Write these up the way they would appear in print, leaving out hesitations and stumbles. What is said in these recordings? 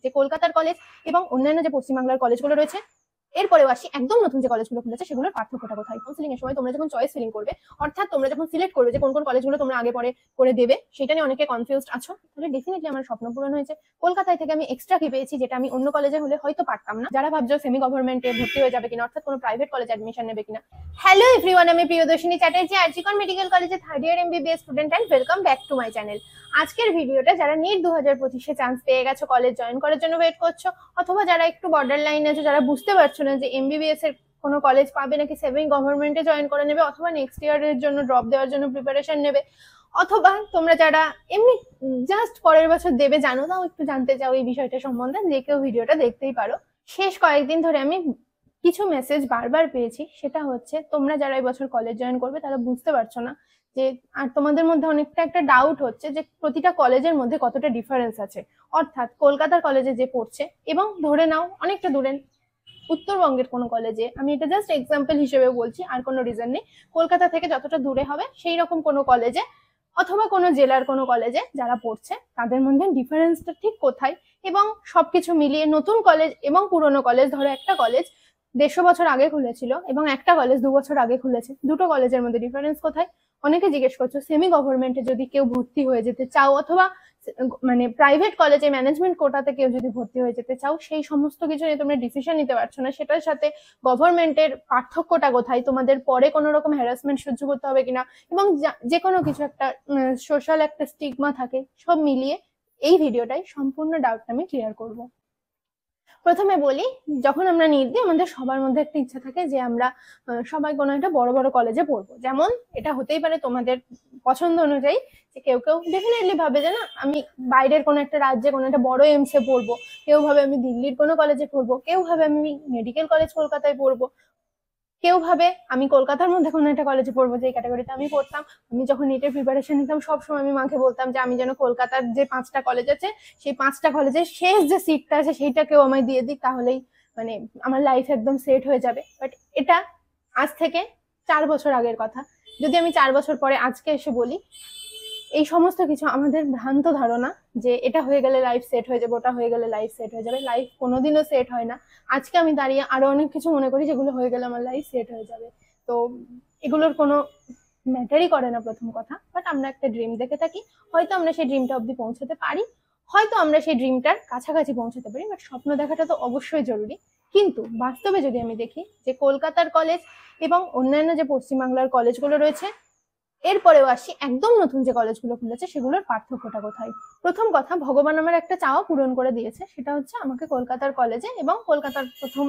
যে কলকাতার কলেজ এবং অন্যান্য যে পশ্চিমবাংলার কলেজগুলো রয়েছে, এরপরেও আসি একদম নতুন যে কলেজগুলো খুলেছে সেগুলোর পার্থক্যটা কোথায়। কাউন্সিলিং এর সময় তোমরা যখন চয়েস ফিলিং করবে, অর্থাৎ তোমরা যখন সিলেক্ট করবে যে কোন কোন কলেজগুলো তোমরা আগে পরে করে দেবে, সেটা নিয়ে অনেকে কনফিউজড আছো। তাহলে ডেফিনেটলি আমার স্বপ্ন পূরণ হয়েছে। কলকাতায় থেকে আমি এক্সট্রা কি পেয়েছি যেটা আমি অন্য কলেজে হলে হয়তো পারতাম না। যারা ভাবছো সেমি গভর্নমেন্টে ভর্তি হয়ে যাবে কিনা, অর্থাৎ কোনো প্রাইভেট কলেজে অ্যাডমিশন নেবে কিনা, হ্যালো এভরিওয়ান, আমি প্রিয়দর্শিনী চ্যাটার্জি, আরজিকর মেডিকেল কলেজে third year MBBS student, and welcome back to my channel. আজকের ভিডিওটা যারা নিট 2025-এ চান্স পেয়ে গেছো, কলেজ জয়েন করার জন্য ওয়েট করছো, অথবা যারা একটু বর্ডার লাইন আছো, যারা বুঝতে পারছো না যে এমবিবিএস এর কোনো কলেজ পাবে নাকি সেমি গভর্নমেন্টে জয়েন করে নেবে, অথবা নেক্সট ইয়ারের জন্য ড্রপ দেওয়ার জন্য প্রিপারেশন নেবে, অথবা তোমরা যারা এমনি জাস্ট পরের বছর দেবে জানো, তাও একটু জানতে চাও এই বিষয়টা সম্বন্ধে, যে কেউ ভিডিওটা দেখতেই পারো। শেষ কয়েকদিন ধরে আমি কিছু মেসেজ বারবার পেয়েছি, সেটা হচ্ছে তোমরা যারা এই বছর কলেজ জয়েন করবে তারা বুঝতে পারছো না যে, আর তোমাদের মধ্যে অনেকটা একটা ডাউট হচ্ছে যে প্রতিটা কলেজের মধ্যে কতটা ডিফারেন্স আছে। অর্থাৎ কলকাতার কলেজে যে পড়ছে, এবং ধরে নাও অনেকটা দূরে উত্তরবঙ্গের কোনো কলেজে, আমি এটা জাস্ট এক্সাম্পল হিসেবে বলছি, আর কোনো রিজন নেই, কলকাতা থেকে যতটা দূরে হবে সেই রকম কোনো কলেজে অথবা কোনো জেলার কোনো কলেজে যারা পড়ছে, তাদের মধ্যে ডিফারেন্সটা ঠিক কোথায়, এবং সবকিছু মিলিয়ে নতুন কলেজ এবং পুরনো কলেজ, ধরো একটা কলেজ 150 বছর আগে খুলেছিল এবং একটা কলেজ 2 বছর আগে খুলেছে, দুটো কলেজের মধ্যে ডিফারেন্স কোথায়। অনেকে জিজ্ঞেস করছো সেমি গভর্নমেন্টে যদি কেউ ভর্তি হয়ে যেতে চাও, অথবা মানে প্রাইভেট কলেজে ম্যানেজমেন্ট কোটাতে কেউ যদি ভর্তি হয়ে যেতে চাও, সেই সমস্ত কিছু নিয়ে তোমরা ডিসিশন নিতে পারছো না। সেটার সাথে গভর্নমেন্টের পার্থক্যটা কোথায়, তোমাদের পরে কোনো রকম হ্যারাসমেন্ট সহ্য করতে হবে কিনা, এবং যে কোনো কিছু একটা সোশ্যাল একটা স্টিগমা থাকে, সব মিলিয়ে এই ভিডিওটাই সম্পূর্ণ ডাউটটা আমি ক্লিয়ার করব। প্রথমে বলি, যখন আমরা নিট দিই আমাদের সবার মধ্যে একটা ইচ্ছা থাকে যে আমরা সবাই কোনো একটা বড় বড় কলেজে পড়বো। যেমন এটা হতেই পারে তোমাদের পছন্দ অনুযায়ী, যে কেউ কেউ ডেফিনেটলি ভাবে যে না আমি বাইরের কোনো একটা রাজ্যে কোনো একটা বড় এমসে পড়বো, কেউ ভাবে আমি দিল্লির কোনো কলেজে পড়বো, কেউ ভাবে আমি মেডিকেল কলেজ কলকাতায় পড়বো, কেউ ভাবে আমি কলকাতার মধ্যে কোনো একটা কলেজে পড়বো, যে ক্যাটাগরিতে আমি পড়তাম। আমি যখন নেটের প্রিপারেশন নিতাম সবসময় আমি মাকে বলতাম যে আমি যেন কলকাতার যে 5টা কলেজ আছে সেই 5টা কলেজের শেষ যে সিটটা আছে সেইটা কেউ আমায় দিয়ে দিক, তাহলেই মানে আমার লাইফ একদম সেট হয়ে যাবে। বাট এটা আজ থেকে 4 বছর আগের কথা। যদি আমি 4 বছর পরে আজকে এসে বলি, এই সমস্ত কিছু আমাদের ভ্রান্ত ধারণা যে এটা হয়ে গেলে লাইফ সেট হয়ে যাবে, ওটা হয়ে গেলে লাইফ সেট হয়ে যাবে। লাইফ কোনোদিনও সেট হয় না। আজকে আমি দাঁড়িয়ে আরো অনেক কিছু মনে করি যেগুলো হয়ে গেলে আমার লাইফ সেট হয়ে যাবে। তো এগুলোর কোনো ম্যাটারই করে না প্রথম কথা। বাট আমরা একটা ড্রিম দেখে থাকি, হয়তো আমরা সেই ড্রিমটা অবধি পৌঁছাতে পারি, হয়তো আমরা সেই ড্রিমটার কাছাকাছি পৌঁছাতে পারি, বাট স্বপ্ন দেখাটা তো অবশ্যই জরুরি। কিন্তু বাস্তবে যদি আমি দেখি যে কলকাতার কলেজ এবং অন্যান্য যে পশ্চিমবাংলার কলেজগুলো রয়েছে, এরপরেও আসি একদম নতুন যে কলেজগুলো খুলেছে সেগুলোর পার্থক্যটা কোথায়। প্রথম কথা, ভগবান আমার একটা চাওয়া পূরণ করে দিয়েছে, সেটা হচ্ছে আমাকে কলকাতার কলেজে এবং কলকাতার প্রথম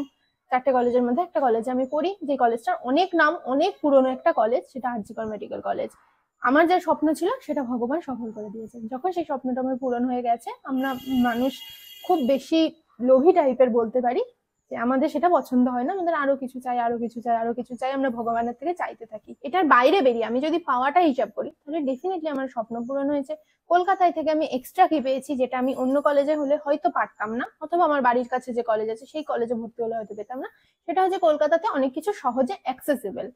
4টে কলেজের মধ্যে একটা কলেজে আমি পড়ি, যে কলেজটার অনেক নাম, অনেক পুরনো একটা কলেজ, সেটা আরজিকর মেডিকেল কলেজ। আমার যে স্বপ্ন ছিল সেটা ভগবান সফল করে দিয়েছে। যখন সেই স্বপ্নটা আমার পূরণ হয়ে গেছে, আমরা মানুষ খুব বেশি লোভী টাইপের বলতে পারি, যে আমাদের সেটা পছন্দ হয় না, আমাদের আরো কিছু চাই, আরো কিছু চাই, আরো কিছু চাই, আমরা ভগবানের থেকে চাইতে থাকি। এটার বাইরে বেরিয়ে আমি যদি পাওয়াটা হিসাব করি, তাহলে ডেফিনেটলি আমার স্বপ্ন পূরণ হয়েছে। কলকাতায় থেকে আমি এক্সট্রা কি পেয়েছি যেটা আমি অন্য কলেজে হলে হয়তো পারতাম না, অথবা আমার বাড়ির কাছে যে কলেজ আছে সেই কলেজে ভর্তি হলে হয়তো পেতাম না, সেটা হচ্ছে কলকাতাতে অনেক কিছু সহজে অ্যাক্সেসিবল।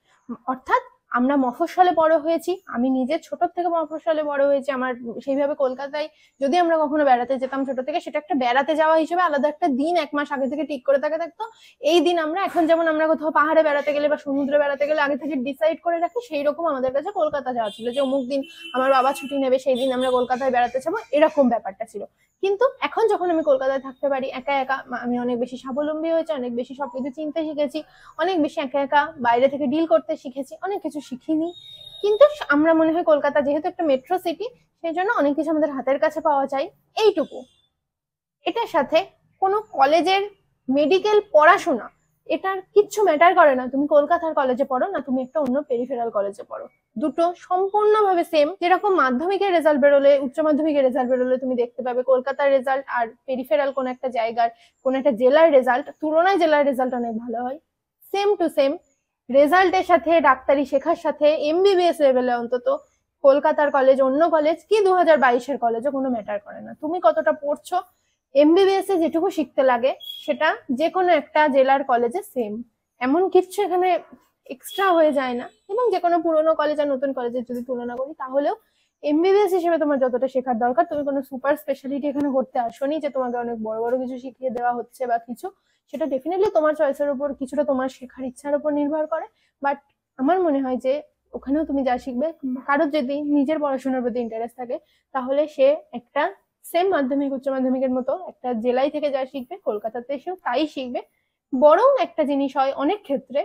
অর্থাৎ আমরা মফস্বলে বড় হয়েছি, আমি নিজে ছোট থেকে মফস্বলে বড় হয়েছি। আমার সেইভাবে কলকাতায় যদি আমরা কখনো বেড়াতে যেতাম ছোট থেকে, সেটা একটা বেড়াতে যাওয়া হিসেবে আলাদা একটা দিন 1 মাস আগে থেকে ঠিক করে থাকতো। এই দিন আমরা এখন যেমন আমরা কোথাও পাহাড়ে বেড়াতে গেলে বা সমুদ্রে বেড়াতে গেলে আগে থেকে ডিসাইড করে রাখি, সেই রকম আমাদের কাছে কলকাতা যাওয়া ছিল, যে অমুক দিন আমার বাবা ছুটি নেবে, সেই দিন আমরা কলকাতায় বেড়াতে যাবো, এরকম ব্যাপারটা ছিল। কিন্তু এখন যখন আমি কলকাতায় থাকতে পারি একা একা, আমি অনেক বেশি স্বাবলম্বী হয়েছি, অনেক বেশি সবকিছু চিনতে শিখেছি, অনেক বেশি একা একা বাইরে থেকে ডিল করতে শিখেছি, অনেক কিছু শিখিনি। কিন্তু আমরা মনে হয় কলকাতা যেহেতু একটা মেট্রো সিটি, সেই জন্য অনেক কিছু আমাদের হাতের কাছে পাওয়া যায়, এইটুকু। এটার সাথে কোনো কলেজের মেডিকেল পড়াশোনা, এটার কিচ্ছু ম্যাটার করে না তুমি কলকাতার কলেজে পড়ো না তুমি একটা অন্য পেরিফেরাল কলেজে পড়ো, দুটো সম্পূর্ণভাবে সেম। যেরকম মাধ্যমিকের রেজাল্ট বেরোলে, উচ্চ মাধ্যমিকের রেজাল্ট বেরোলে তুমি দেখতে পাবে কলকাতার রেজাল্ট আর পেরিফেরাল কোন একটা জায়গার কোন একটা জেলার রেজাল্ট তুলনায় জেলার রেজাল্ট অনেক ভালো হয়। সেম টু সেম রেজাল্টের সাথে, ডাক্তারি শেখার সাথে, এমবিবিএস লেভেলে অন্তত কলকাতার কলেজ অন্য কলেজ কি 2022-এর কলেজে কোনো ম্যাটার করে না। তুমি কতটা পড়ছো, এমবিবিএস এ যেটুকু শিখতে লাগে সেটা যে কোনো একটা জেলার কলেজে সেম, এমন কিছু এখানে এক্সট্রা হয়ে যায় না। এবং যে কোনো পুরোনো কলেজ আর নতুন কলেজের যদি তুলনা করি, তাহলেও এমবিবিএস হিসেবে তোমার যতটা শেখার দরকার, তুমি কোনো সুপার স্পেশালিটি এখানে করতে আসোনি যে তোমাকে অনেক বড় বড় কিছু শিখিয়ে দেওয়া হচ্ছে বা কিছু। সেটা ডেফিনেটলি তোমার চয়েসের উপর, কিছুটা তোমার শেখার ইচ্ছার উপর নির্ভর করে। বাট আমার মনে হয় যে ওখানেও তুমি যা শিখবে, কারোর যদি নিজের পড়াশোনার প্রতি ইন্টারেস্ট থাকে, তাহলে সে একটা সেম মাধ্যমিক উচ্চ মাধ্যমিকের মতো একটা জেলায় থেকে যা শিখবে, কলকাতাতে এসেও তাই শিখবে। বরং একটা জিনিস হয় অনেক ক্ষেত্রে,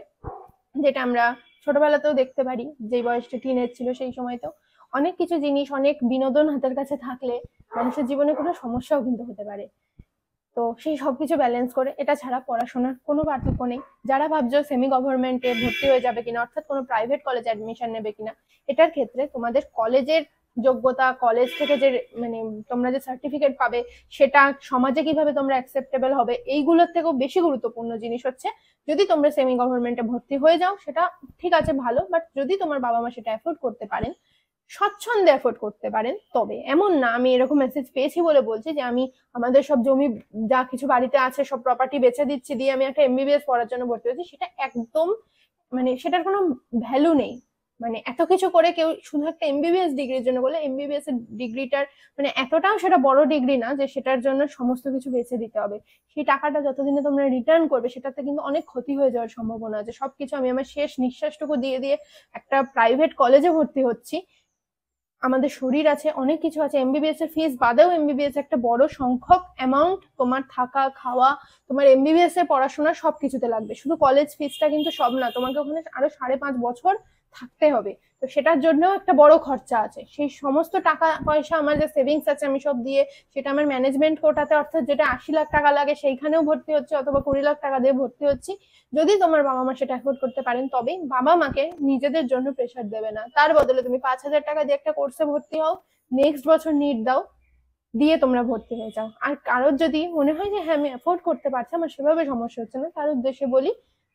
যেটা আমরা ছোটবেলাতেও দেখতে পারি, যে বয়সটা টিনেজ ছিল সেই সময়তেও, অনেক কিছু জিনিস, অনেক বিনোদন হাতের কাছে থাকলে মানুষের জীবনে কোনো সমস্যাও কিন্তু হতে পারে। তো সেই সবকিছু ব্যালেন্স করে, এটা ছাড়া পড়াশোনার কোনো পার্থক্য নেই। যারা ভাবছো সেমি গভর্নমেন্টে ভর্তি হয়ে যাবে কিনা, অর্থাৎ কোনো প্রাইভেট কলেজে অ্যাডমিশন নেবে কিনা, এটার ক্ষেত্রে তোমাদের কলেজের যোগ্যতা, কলেজ থেকে যে মানে তোমরা যে সার্টিফিকেট পাবে, সেটা সমাজে কিভাবে তোমরা অ্যাকসেপ্টেবল হবে, এইগুলোর থেকেও বেশি গুরুত্বপূর্ণ জিনিস হচ্ছে, যদি তোমরা সেমি গভর্নমেন্টে ভর্তি হয়ে যাও সেটা ঠিক আছে, ভালো। বাট যদি তোমার বাবা মা সেটা অ্যাফোর্ড করতে পারেন, স্বচ্ছন্দে অ্যাফোর্ড করতে পারেন, তবে এমন না, আমি এরকম মেসেজ পেয়েছি বলে বলছি যে আমি আমাদের সব জমি যা কিছু বাড়িতে আছে সব প্রপার্টি বেচে দিচ্ছি, দিয়ে আমি একটা এমবিবিএস পড়ার জন্য ভর্তি হয়েছি, সেটা একদম মানে সেটার কোনো ভ্যালু নেই। মানে এত কিছু করে কেউ শুধু একটা এমবিবিএস ডিগ্রির জন্য বলে, এমবিবিএস এর ডিগ্রিটার মানে এতটাও সেটা বড় ডিগ্রি না যে সেটার জন্য সমস্ত কিছু বেচে দিতে হবে। সেই টাকাটা যতদিনে তোমরা রিটার্ন করবে, সেটাতে কিন্তু অনেক ক্ষতি হয়ে যাওয়ার সম্ভাবনা আছে। সবকিছু আমি আমার শেষ নিঃশ্বাসটুকু দিয়ে দিয়ে একটা প্রাইভেট কলেজে ভর্তি হচ্ছি, আমাদের শরীর আছে, অনেক কিছু আছে। এমবিবিএস এর ফিস বাদেও এমবিবিএস একটা বড় সংখ্যক অ্যামাউন্ট তোমার থাকা খাওয়া, তোমার এমবিবিএস এর পড়াশোনা সবকিছুতে লাগবে। শুধু কলেজ ফিসটা কিন্তু সব না, তোমাকে ওখানে আরো 5.5 বছর থাকতে হবে। তো সেটার জন্যও একটা বড় খরচা আছে। সেই সমস্ত টাকা পয়সা আমার যে সেভিংস আছে আমি সব দিয়ে সেটা আমার ম্যানেজমেন্ট কোটাতে, অর্থাৎ যেটা 80 লাখ টাকা লাগে সেইখানেও ভর্তি হচ্ছে, অথবা 20 লাখ টাকা দিয়ে ভর্তি হচ্ছি। যদি তোমার বাবা মা সেটা অ্যাফোর্ড করতে পারেন, তবেই। বাবা মাকে নিজেদের জন্য প্রেশার দেবে না, তার বদলে তুমি 5,000 টাকা দিয়ে একটা কোর্সে ভর্তি হও, নেক্সট বছর নিট দাও, দিয়ে তোমরা ভর্তি হয়ে যাও। আর কারোর যদি মনে হয় যে হ্যাঁ আমি অ্যাফোর্ড করতে পারছি, আমার সেভাবে সমস্যা হচ্ছে না, তার উদ্দেশ্যে বলি,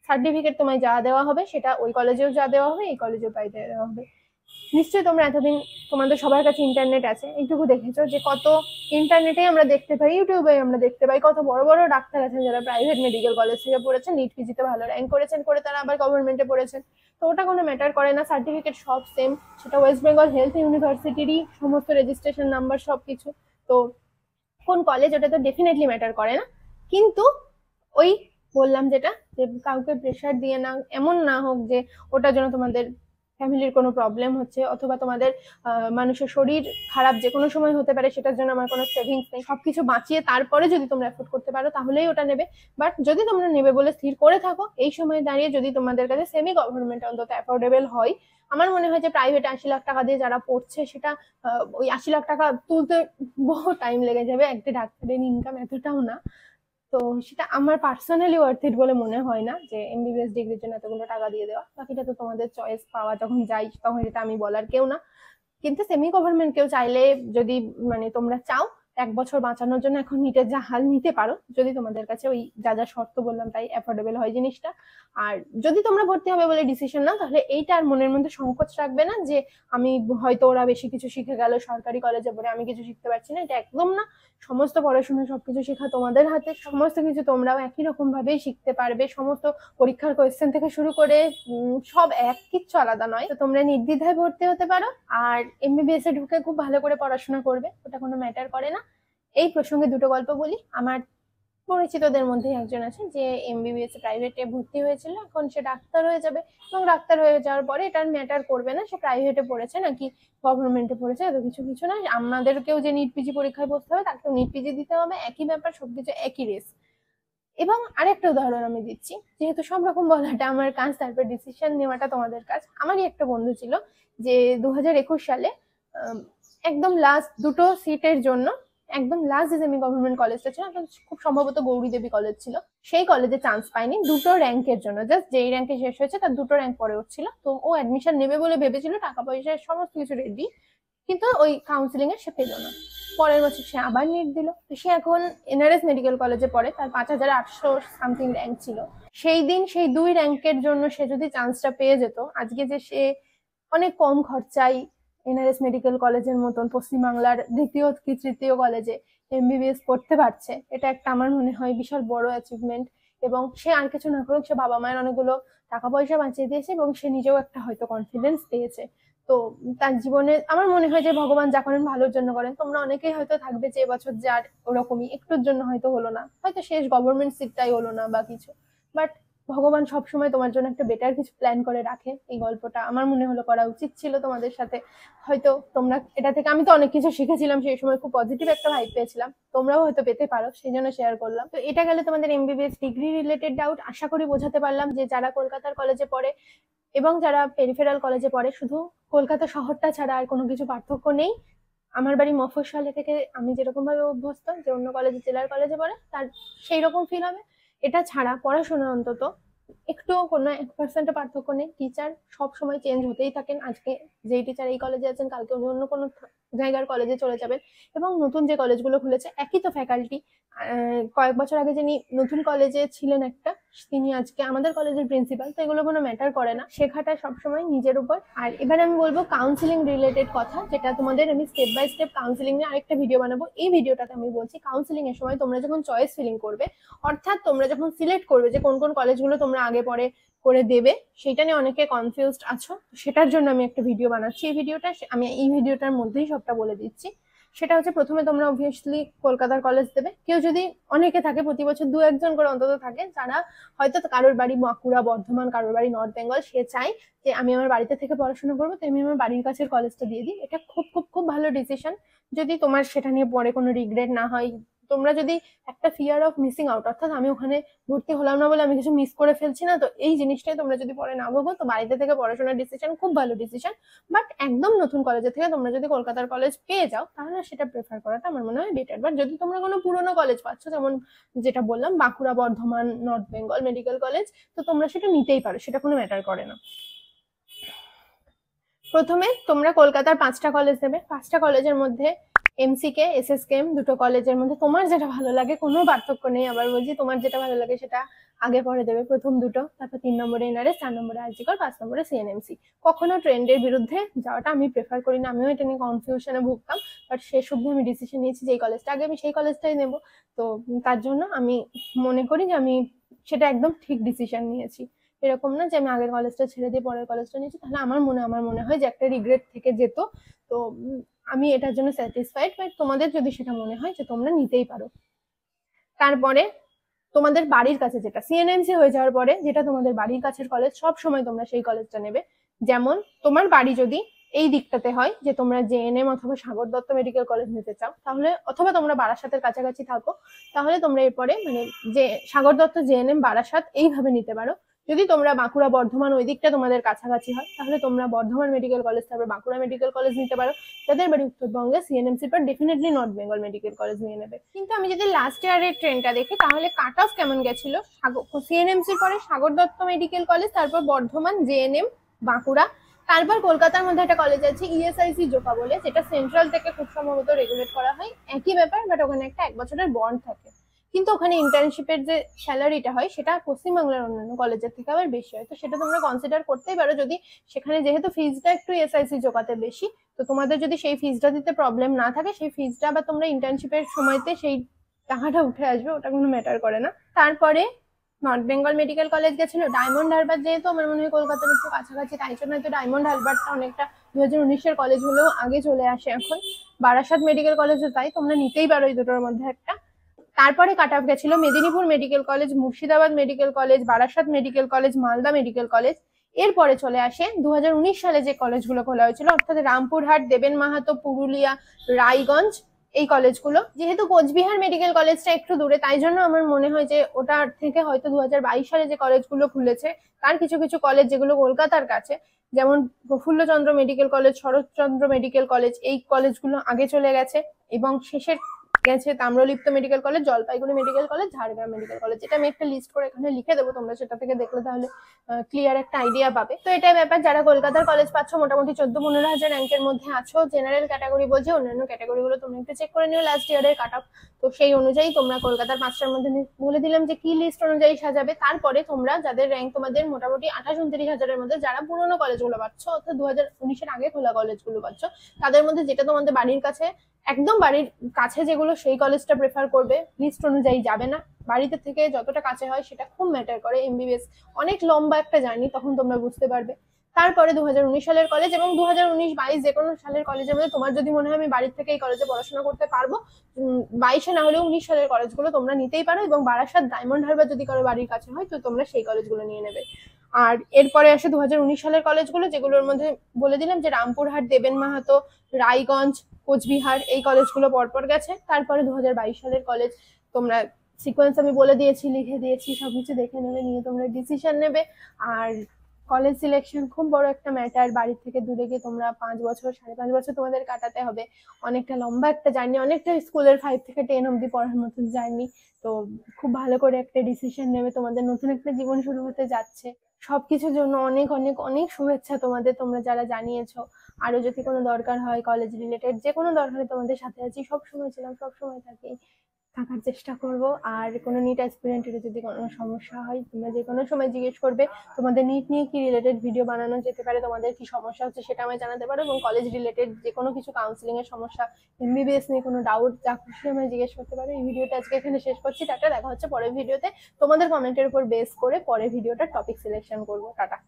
সার্টিফিকেট তোমায় যা দেওয়া হবে সেটা ওই কলেজেও যা দেওয়া হবে এই কলেজেও তাই দেওয়া হবে। নিশ্চয়ই তোমরা এতদিন, তোমাদের সবার কাছে ইন্টারনেট আছে, এইটুকু দেখেছো যে কত ইন্টারনেটে আমরা দেখতে পাই, ইউটিউবে আমরা দেখতে পাই, কত বড় বড় ডাক্তার আছেন যারা প্রাইভেট মেডিকেল কলেজ থেকে পড়েছেন, নিট পিজিতে ভালো র্যাঙ্ক করেছেন, করে তারা আবার গভর্নমেন্টে পড়েছেন। তো ওটা কোনো ম্যাটার করে না, সার্টিফিকেট সব সেম। সেটা ওয়েস্ট বেঙ্গল হেলথ ইউনিভার্সিটিরই সমস্ত রেজিস্ট্রেশন নাম্বার সবকিছু। তো কোন কলেজ, ওটা তো ডেফিনেটলি ম্যাটার করে না। কিন্তু ওই বললাম যেটা, যে কাউকে প্রেশার দিয়ে না, এমন না হোক যে ওটার জন্য তোমাদের ফ্যামিলির কোনো প্রবলেম হচ্ছে, অথবা তোমাদের মানুষের শরীর খারাপ যে কোনো সময় হতে পারে, সেটার জন্য আমার কোনো সেভিংস নেই। সবকিছু বাঁচিয়ে তারপরে যদি তোমরা অ্যাফোর্ড করতে পারো তাহলেই ওটা নেবে। বাট যদি তোমরা নেবে বলে স্থির করে থাকো, এই সময় দাঁড়িয়ে যদি তোমাদের কাছে সেমি গভর্নমেন্ট অন্তত অ্যাফোর্ডেবল হয়, আমার মনে হয় যে প্রাইভেট 80 লাখ টাকা দিয়ে যারা পড়ছে, সেটা ওই 80 লাখ টাকা তুলতে বহু টাইম লেগে যাবে, একটা ডাক্তারের ইনকাম এতটাও না। তো সেটা আমার পার্সোনালি ওয়ার্থ ইট বলে মনে হয় না, যে এমবিবিএস ডিগ্রির জন্য এতগুলো টাকা দিয়ে দেওয়া। বাকিটা তো তোমাদের চয়েস, পাওয়া যখন যাই তখন এটা আমি বলার কেউ না। কিন্তু সেমি গভর্নমেন্ট কেউ চাইলে, যদি মানে তোমরা চাও 1 বছর বাঁচানোর জন্য এখন নিটের যা হাল নিতে পারো, যদি তোমাদের কাছে ওই যা যা শর্ত বললাম তাই অ্যাফোর্ডেবল হয় জিনিসটা। আর যদি তোমরা ভর্তি হবে বলে ডিসিশন নাও, তাহলে এইটা আর মনের মধ্যে সংকোচ রাখবে না যে আমি হয়তো ওরা বেশি কিছু শিখে গেল সরকারি কলেজে পড়ে, আমি কিছু শিখতে পারছি না। এটা একদম না। সমস্ত পড়াশোনা সবকিছু শেখা তোমাদের হাতে, সমস্ত কিছু তোমরাও একই রকম ভাবেই শিখতে পারবে। সমস্ত পরীক্ষার কোয়েশ্চেন থেকে শুরু করে সব এক, কিচ্ছু আলাদা নয়। তো তোমরা নির্দ্বিধায় ভর্তি হতে পারো। আর এমবিবিএস এ ঢুকে খুব ভালো করে পড়াশোনা করবে, ওটা কোনো ম্যাটার করে না। এই প্রসঙ্গে দুটো গল্প বলি। আমার পরিচিতদের মধ্যে একজন আছে যে এমবিবিএস প্রাইভেটে ভর্তি হয়েছিল, এখন সে ডাক্তার হয়ে যাবে, এবং ডাক্তার হয়ে যাওয়ার পরে এটা ম্যাটার করবে না সে প্রাইভেটে পড়েছে নাকি গভর্নমেন্টে পড়েছে, এত কিছু কিছু না। আমাদেরকেও যে নিট পিজি পরীক্ষায় বসতে হবে, তাকেও নিট পিজি দিতে হবে, একই ব্যাপার, সবকিছু একই রেস। এবং আরেকটা উদাহরণ আমি দিচ্ছি, যেহেতু সব রকম বলাটা আমার কাজ, তারপর ডিসিশন নেওয়াটা তোমাদের কাজ। আমারই একটা বন্ধু ছিল যে 2021 সালে একদম লাস্ট দুটো সিটের জন্য, একদম লাস্ট যে সেমি গভর্নমেন্ট কলেজটা ছিল, খুব সম্ভবত গৌরী দেবী কলেজ ছিল, সেই কলেজে চান্স পায়নি দুটো র্যাঙ্কের জন্য। জাস্ট যেই র্যাঙ্কে শেষ হয়েছে তার দুটো র্যাঙ্ক পরে উঠছিল। তো ও অ্যাডমিশন নেবে বলে ভেবেছিল, টাকা পয়সা সমস্ত কিছু রেডি, কিন্তু ওই কাউন্সিলিং এ সে পেল না। পরের বছর সে আবার নিট দিল। সে এখন এনআরএস মেডিকেল কলেজে পড়ে, তার 5,800 সামথিং র্যাঙ্ক ছিল। সেই দিন সেই দুই র্যাঙ্কের জন্য সে যদি চান্সটা পেয়ে যেত, আজকে যে সে অনেক কম খরচায় এনআরএস মেডিকেল কলেজের মতন পশ্চিমবাংলার দ্বিতীয় কি তৃতীয় কলেজে এমবিবিএস পড়তে পারছে, এটা একটা আমার মনে হয় বিশাল বড় অ্যাচিভমেন্ট। এবং সে আর কিছু না করুক, সে বাবা মায়ের অনেকগুলো টাকা পয়সা বাঁচিয়ে দিয়েছে, এবং সে নিজেও একটা হয়তো কনফিডেন্স পেয়েছে। তো তার জীবনে আমার মনে হয় যে ভগবান যা করেন ভালোর জন্য করেন। তোমরা অনেকেই হয়তো থাকবে যে এবছর যার ওরকমই একটুর জন্য হয়তো হলো না, হয়তো শেষ গভর্নমেন্ট সিটটাই হলো না বা কিছু, বাট ভগবান সবসময় তোমার জন্য একটা বেটার কিছু প্ল্যান করে রাখে। এই গল্পটা আমার মনে হলো করা উচিত ছিল তোমাদের সাথে। হয়তো তোমরা এটা থেকে, আমি তো অনেক কিছু শিখেছিলাম সেই সময়, খুব পজিটিভ একটা ভাইব পেয়েছিলাম, তোমরাও হয়তো পেতে পারো, সেই জন্য শেয়ার করলাম। তো এটা গেলে তোমাদের এমবিবিএস ডিগ্রি রিলেটেড ডাউট। আশা করি বোঝাতে পারলাম যে যারা কলকাতার কলেজে পড়ে এবং যারা পেরিফেরাল কলেজে পড়ে, শুধু কলকাতা শহরটা ছাড়া আর কোনো কিছু পার্থক্য নেই। আমার বাড়ি মফস্বলে থেকে আমি যেরকম ভাবে অভ্যস্ত যে অন্য কলেজে, জেলার কলেজে পড়ে তার সেই রকম ফিল হবে। এটা ছাড়া পড়াশোনা অন্তত একটুও কোনো 1% পার্থক্য নেই। টিচার সব সময় চেঞ্জ হতেই থাকেন। আজকে যেই টিচার এই কলেজে আছেন, কালকে উনি অন্য কোনো জায়গার কলেজে চলে যাবেন। এবং নতুন যে কলেজগুলো খুলেছে একই তো ফ্যাকাল্টি। কয়েক বছর আগে যিনি নতুন কলেজে ছিলেন একটা, তিনি আজকে আমাদের কলেজের প্রিন্সিপাল। তো এগুলো কোনো ম্যাটার করে না, শেখাটা সবসময় নিজের উপর। আর এবার আমি বলবো কাউন্সিলিং রিলেটেড কথা, যেটা তোমাদের আমি স্টেপ বাই স্টেপ কাউন্সিলিং নিয়ে আরেকটা ভিডিও বানাবো। এই ভিডিওটাতে আমি বলছি কাউন্সিলিং এর সময় তোমরা যখন চয়েস ফিলিং করবে, অর্থাৎ তোমরা যখন সিলেক্ট করবে যে কোন কোন কলেজগুলো তোমরা আগে পরে করে দেবে, সেটা নিয়ে অনেকে কনফিউজড আছো। সেটার জন্য আমি একটা ভিডিও বানাচ্ছি। আমি এই ভিডিওটার মধ্যেই সবটা বলে দিচ্ছি। সেটা হচ্ছে, প্রথমে তোমরা অবভিয়াসলি কলকাতার কলেজ দেবে। কেউ যদি, অনেকে থাকে প্রতি বছর 2-1 জন করে অন্তত থাকে যারা হয়তো কারোর বাড়ি বাঁকুড়া, বর্ধমান, কারোর বাড়ি নর্থ বেঙ্গল, সে চাই যে আমি আমার বাড়িতে থেকে পড়াশোনা করবো, তো আমি আমার বাড়ির কাছের কলেজটা দিয়ে দিই। এটা খুব খুব খুব ভালো ডিসিশন, যদি তোমার সেটা নিয়ে পরে কোনো রিগ্রেট না হয়। তোমরা যদি একটা ফিয়ার অফ মিসিং আউট, অর্থাৎ আমি ওখানে ভর্তি হলাম না বলে আমি কিছু মিস করে ফেলছি না, তো এই জিনিসটাই তোমরা যদি পরে না ভোগো, তো বাড়িতে থেকে পড়াশোনার ডিসিশন খুব ভালো ডিসিশন। বাট একদম নতুন কলেজে থেকে তোমরা যদি কলকাতার কলেজ পেয়ে যাও, তাহলে সেটা প্রেফার করাটা আমার মনে হয় বেটার। বাট যদি তোমরা কোনো পুরোনো কলেজ পাচ্ছ, যেমন যেটা বললাম Bankura, Bardhaman, north Bengal medical college, তো তোমরা সেটা নিতেই পারো, সেটা কোনো ম্যাটার করে না। প্রথমে তোমরা কলকাতার 5টা কলেজ দেবে। 5টা কলেজের মধ্যে এমসিকে, এসএসকেএম, দুটো কলেজের মধ্যে তোমার যেটা ভালো লাগে, কোনো পার্থক্য নেই। আবার বলছি, তোমার যেটা ভালো লাগে সেটা আগে পরে দেবে, প্রথম দুটো। তারপর 3 নম্বরে এনআরএস, 4 নম্বরে আরজিকর, 5 নম্বরে সিএনএমসি। কখনো ট্রেন্ডের বিরুদ্ধে যাওয়াটা আমি প্রেফার করি না। আমিও এটা নিয়ে কনফিউশনে ভুগতাম, বাট শেষ অব্দি আমি ডিসিশন নিয়েছি যে এই কলেজটা আগে, আমি সেই কলেজটাই নেবো। তো তার জন্য আমি মনে করি যে আমি সেটা একদম ঠিক ডিসিশন নিয়েছি। এরকম না যে আমি আগের কলেজটা ছেড়ে দিয়ে পরের কলেজটা নিয়েছি, তাহলে আমার মনে হয় যে একটা রিগ্রেট থেকে যেত। তো আমি এটার জন্য স্যাটিসফাইড। বাট তোমাদের যদি সেটা মনে হয় যে তোমরা নিতেই পারো। তারপরে তোমাদের বাড়ির কাছে, যেটা সিএনএমসি হয়ে যাওয়ার পরে যেটা তোমাদের বাড়ির কাছের কলেজ, সব সময় তোমরা সেই কলেজটা নেবে। যেমন তোমার বাড়ি যদি এই দিকটাতে হয় যে তোমরা জেএনএম অথবা সাগর দত্ত মেডিকেল কলেজ নিতে চাও, তাহলে, অথবা তোমরা বারাসাতের কাছাকাছি থাকো, তাহলে তোমরা এরপরে মানে যে সাগর দত্ত, জেএনএম, বারাসাত এইভাবে নিতে পারো। যদি তোমরা বাঁকুড়া, বর্ধমান ওই দিকটা তোমাদের কাছাকাছি হয়, তাহলে তোমরা বর্ধমান মেডিকেল কলেজ, তারপর বাঁকুড়া মেডিকেল কলেজ নিতে পারো। যাদের বাড়ি উত্তরবঙ্গে, সিএনএমসির পর definitely north Bengal medical college নিয়ে নেবে। কিন্তু আমি যদি লাস্ট ইয়ারের ট্রেনটা দেখি, তাহলে কাট অফ কেমন গেছিল, সিএনএমসির পরে সাগর দত্ত মেডিকেল কলেজ, তারপর বর্ধমান, জেএনএম, বাঁকুড়া, তারপর কলকাতার মধ্যে একটা কলেজ আছে ইএসআইসি জোকা বলে, যেটা সেন্ট্রাল থেকে খুব সম্ভবত রেগুলেট করা হয়। একই ব্যাপার, বাট ওখানে একটা 1 বছরের বন্ড থাকে। কিন্তু ওখানে ইন্টার্নশিপের যে স্যালারিটা হয়, সেটা পশ্চিমবাংলার অন্যান্য কলেজের থেকে আবার বেশি হয়। তো সেটা তোমরা কনসিডার করতেই পারো, যদি সেখানে যেহেতু ফিজটা একটু এসআইসি জোকাতে বেশি, তো তোমাদের যদি সেই ফিজটা দিতে প্রবলেম না থাকে, সেই ফিজটা আবার তোমরা ইন্টার্নশিপের সময়তে সেই টাকাটা উঠে আসবে, ওটা কোনো ম্যাটার করে না। তারপরে নর্থ বেঙ্গল মেডিকেল কলেজ গেছিল। ডায়মন্ড হারবার যেহেতু আমার মনে হয় কলকাতার একটু কাছাকাছি, তাই জন্য হয়তো ডায়মন্ড হারবারটা অনেকটা 2019-এর কলেজ হলেও আগে চলে আসে এখন। বারাসাত মেডিকেল কলেজও তাই, তোমরা নিতেই পারো এই দুটোর মধ্যে একটা। তারপরে কাট অফ গেছিল Medinipur medical college, Murshidabad medical college, Barasat medical college, Malda medical college. এরপরে চলে আসে 2019 সালে যে কলেজগুলো খোলা হয়েছিল, অর্থাৎ রামপুরহাট, দেবেন মাহাতো, পুরুলিয়া, রায়গঞ্জ, এই কলেজগুলো। যেহেতু কোচবিহার মেডিকেল কলেজটা একটু দূরে, তাই জন্য আমার মনে হয় যে ওটার থেকে হয়তো 2022 সালে যে কলেজগুলো খুলেছে, তার কিছু কিছু কলেজ যেগুলো কলকাতার কাছে, যেমন Prafulla Chandra medical college, Sarat Chandra medical college, এই কলেজগুলো আগে চলে গেছে। এবং শেষের গেছে Tamralipta medical college, Jalpaiguri medical college, Jhargram medical college. এটা আমি একটা লিস্ট করে এখানে লিখে দেবো, তোমরা সেটা থেকে দেখলে তাহলে ক্লিয়ার একটা আইডিয়া পাবে। তো এটাই ব্যাপার, যারা কলকাতার কলেজ পাচ্ছ, মোটামুটি 14-15 হাজার র্যাঙ্কের মধ্যে আছো, জেনারেল ক্যাটাগরি বলছে, অন্যান্য ক্যাটাগরিগুলো তোমরা একটু চেক করে নিও লাস্ট ইয়ারের কাট অফ। তো সেই অনুযায়ী তোমরা কলকাতার 5টার মধ্যে বলে দিলাম যে কি লিস্ট অনুযায়ী সাজাবে। তারপরে তোমরা যাদের র্যাঙ্ক তোমাদের মোটামুটি 28-29 হাজারের মধ্যে, যারা পুরোনো কলেজগুলো পাচ্ছ, অর্থাৎ 2019-এর আগে খোলা কলেজগুলো পাচ্ছ, তাদের মধ্যে যেটা তোমাদের বাড়ির কাছে, একদম বাড়ির কাছে যেগুলো, সেই কলেজটা প্রেফার করবে। লিস্ট অনুযায়ী যাবে না, বাড়িতে থেকে যতটা কাছে হয় সেটা খুব ম্যাটার করে। এমবিবিএস অনেক লম্বা একটা জার্নি, তখন তোমরা বুঝতে পারবে। তারপরে 2019 সালের কলেজ এবং 2019-22 যে কোনো সালের কলেজের মধ্যে তোমার যদি মনে হয় আমি বাড়ির থেকে এই কলেজে পড়াশোনা করতে পারবো, 22-এ না হলেও 19 সালের কলেজগুলো তোমরা নিতেই পারো, এবং বারাসাত, ডায়মন্ড হারবার যদি কারো বাড়ির কাছে হয় তো তোমরা সেই কলেজগুলো নিয়ে নেবে। আর এরপরে আসে 2019 সালের কলেজগুলো, যেগুলোর মধ্যে বলে দিলাম যে রামপুরহাট, দেবেন মাহাতো, রায়গঞ্জ, কোচবিহার, এই কলেজগুলো পরপর গেছে। তারপরে 2022 সালের কলেজ, তোমরা সিকোয়েন্স আমি বলে দিয়েছি, লিখে দিয়েছি, সবকিছু দেখে নেবে, নিয়ে তোমরা ডিসিশন নেবে। আর কলেজ সিলেকশন খুব বড় একটা ম্যাটার। বাড়ির থেকে দূরে গিয়ে তোমরা 5 বছর 5.5 বছর তোমাদের কাটাতে হবে, অনেকটা লম্বা একটা জার্নি, অনেকটা স্কুলের 5 থেকে 10 অব্দি পড়ার মতন জার্নি। তো খুব ভালো করে একটা ডিসিশন নেবে, তোমাদের নতুন একটা জীবন শুরু হতে যাচ্ছে। সবকিছুর জন্য অনেক অনেক অনেক শুভেচ্ছা তোমাদের, তোমরা যারা জানিয়েছো। আরো যদি কোনো দরকার হয় কলেজ রিলেটেড, যে কোনো দরকারে তোমাদের সাথে আছি, সবসময় ছিলাম, সবসময় থাকি, থাকার চেষ্টা করব। আর কোনো নিট অ্যাসপিরেন্টের যদি কোনো সমস্যা হয় তোমরা যে কোনো সময় জিজ্ঞেস করবে। তোমাদের নিট নিয়ে কি রিলেটেড ভিডিও বানানো যেতে পারে, তোমাদের কি সমস্যা হচ্ছে সেটা আমায় জানাতে পারো, এবং কলেজ রিলেটেড যে কোনো কিছু, কাউন্সিলিং এর সমস্যা, এমবিবিএস নিয়ে কোনো ডাউট, যা খুশি আমায় জিজ্ঞেস করতে পারো। এই ভিডিওটা আজকে এখানে শেষ করছি, টাটা। দেখা হচ্ছে পরের ভিডিওতে। তোমাদের কমেন্টের উপর বেস করে পরের ভিডিওটা টপিক সিলেকশন করবো। টাটা।